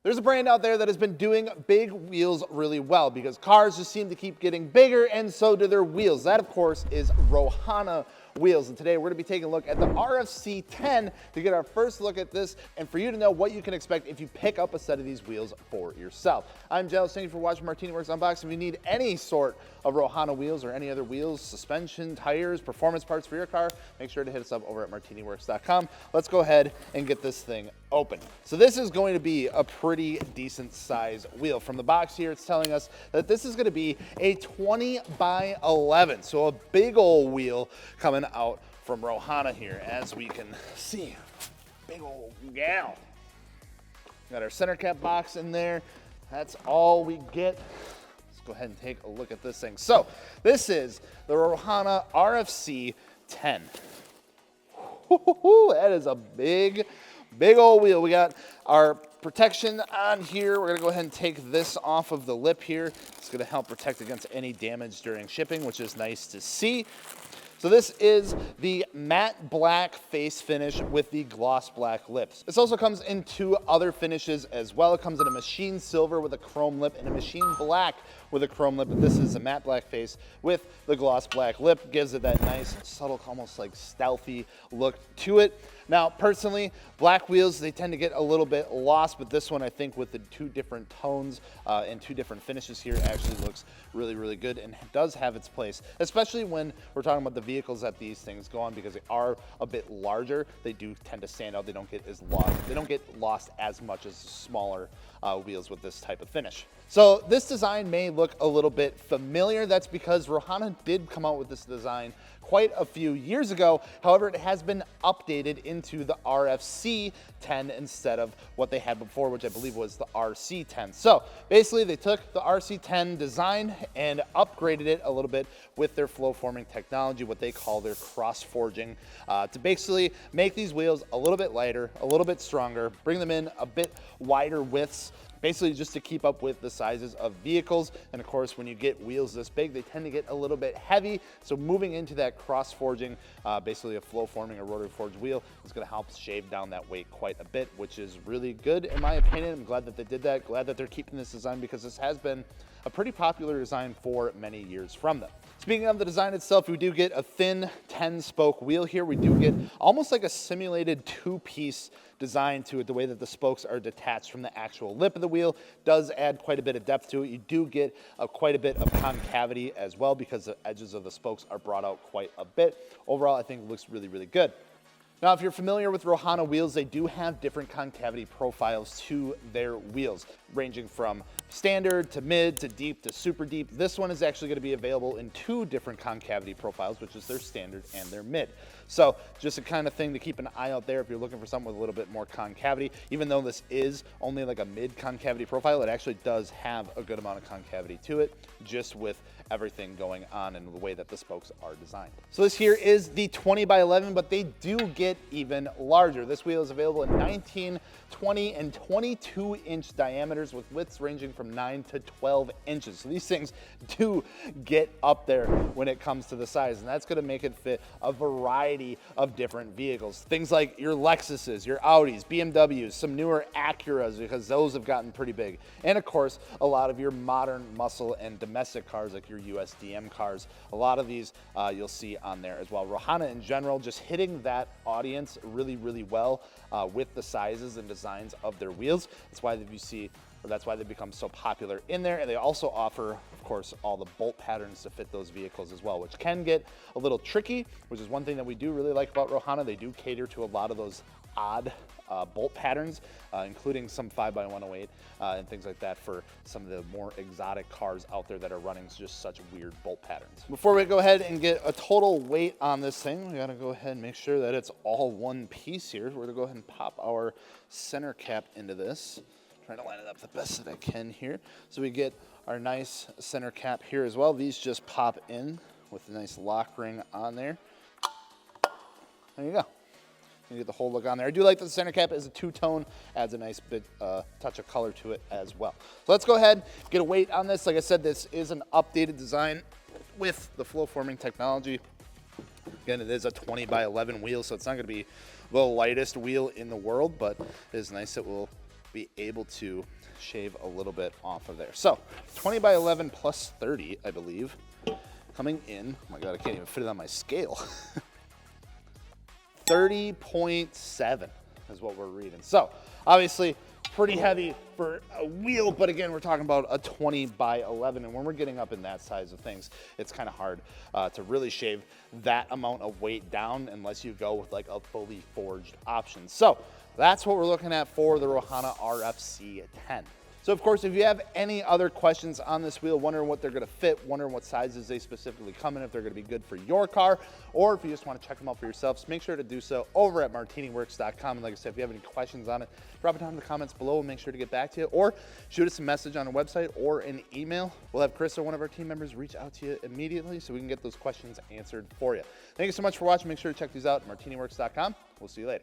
There's a brand out there that has been doing big wheels really well because cars just seem to keep getting bigger, and so do their wheels. That, of course, is Rohana Wheels. And today we're going to be taking a look at the RFC10 to get our first look at this and for you to know what you can expect if you pick up a set of these wheels for yourself. I'm Jealous. Thank you for watching Martini Works Unboxing. If you need any sort of Rohana wheels or any other wheels, suspension, tires, performance parts for your car, make sure to hit us up over at martiniworks.com. Let's go ahead and get this thing open. So this is going to be a pretty decent size wheel. From the box here, it's telling us that this is going to be a 20 by 11. So a big old wheel coming out from Rohana here, as we can see. Big old gal. Got our center cap box in there. That's all we get. Let's go ahead and take a look at this thing. So this is the Rohana RFC10. That is a big old wheel. We got our protection on here. We're gonna go ahead and take this off of the lip here. It's gonna help protect against any damage during shipping, which is nice to see. So this is the matte black face finish with the gloss black lips. This also comes in two other finishes as well. It comes in a machine silver with a chrome lip and a machine black with a chrome lip, but this is a matte black face with the gloss black lip. Gives it that nice, subtle, almost like stealthy look to it. Now, personally, black wheels, they tend to get a little bit lost, but this one, I think with the two different tones and two different finishes here, actually looks really good and does have its place, especially when we're talking about the vehicles that these things go on, because they are a bit larger. They do tend to stand out. They don't get as lost. They don't get lost as much as smaller wheels with this type of finish. So this design may look a little bit familiar. That's because Rohana did come out with this design quite a few years ago. However, it has been updated into the RFC10 instead of what they had before, which I believe was the RC10. So basically they took the RC10 design and upgraded it a little bit with their flow forming technology, what they call their cross forging, to basically make these wheels a little bit lighter, a little bit stronger, bring them in a bit wider widths, basically just to keep up with the sizes of vehicles. And of course, when you get wheels this big, they tend to get a little bit heavy. So moving into that cross forging, basically a flow forming or rotary forged wheel, is gonna help shave down that weight quite a bit, which is really good in my opinion. I'm glad that they did that. Glad that they're keeping this design, because this has been a pretty popular design for many years from them. Speaking of the design itself, we do get a thin 10-spoke wheel here. We do get almost like a simulated two-piece design to it. The way that the spokes are detached from the actual lip of the wheel does add quite a bit of depth to it. You do get quite a bit of concavity as well, because the edges of the spokes are brought out quite a bit. Overall, I think it looks really good. Now, if you're familiar with Rohana wheels, they do have different concavity profiles to their wheels, ranging from standard to mid to deep to super deep. This one is actually going to be available in two different concavity profiles, which is their standard and their mid. So just a kind of thing to keep an eye out there if you're looking for something with a little bit more concavity. Even though this is only like a mid concavity profile, it actually does have a good amount of concavity to it, just with everything going on and the way that the spokes are designed. So this here is the 20 by 11, but they do get even larger. This wheel is available in 19, 20, and 22 inch diameters, with widths ranging from 9 to 12 inches. So these things do get up there when it comes to the size, and that's gonna make it fit a variety of different vehicles. Things like your Lexuses, your Audis, BMWs, some newer Acuras, because those have gotten pretty big. And of course, a lot of your modern muscle and domestic cars, like your USDM cars. A lot of these you'll see on there as well. Rohana in general, just hitting that audience really well with the sizes and designs of their wheels. That's why they've become so popular in there. And they also offer, of course, all the bolt patterns to fit those vehicles as well, which can get a little tricky, which is one thing that we do really like about Rohana. They do cater to a lot of those odd bolt patterns, including some 5x108 and things like that for some of the more exotic cars out there that are running just such weird bolt patterns. Before we go ahead and get a total weight on this thing, we gotta go ahead and make sure that it's all one piece here. We're gonna go ahead and pop our center cap into this. Trying to line it up the best that I can here. So we get our nice center cap here as well. These just pop in with a nice lock ring on there. There you go. You get the whole look on there. I do like that the center cap is a two-tone, adds a nice bit touch of color to it as well. So let's go ahead, get a weight on this. Like I said, this is an updated design with the flow forming technology. Again, it is a 20 by 11 wheel, so it's not going to be the lightest wheel in the world, but it is nice that we'll be able to shave a little bit off of there. So 20 by 11 plus 30, I believe, coming in. Oh my God, I can't even fit it on my scale. 30.7 is what we're reading. So obviously pretty heavy for a wheel, but again, we're talking about a 20 by 11. And when we're getting up in that size of things, it's kind of hard to really shave that amount of weight down unless you go with like a fully forged option. So that's what we're looking at for the Rohana RFC10. So of course, if you have any other questions on this wheel, wondering what they're gonna fit, wondering what sizes they specifically come in, if they're gonna be good for your car, or if you just wanna check them out for yourselves, make sure to do so over at martiniworks.com. And like I said, if you have any questions on it, drop it down in the comments below and make sure to get back to you, or shoot us a message on our website or an email. We'll have Chris or one of our team members reach out to you immediately so we can get those questions answered for you. Thank you so much for watching. Make sure to check these out at martiniworks.com. We'll see you later.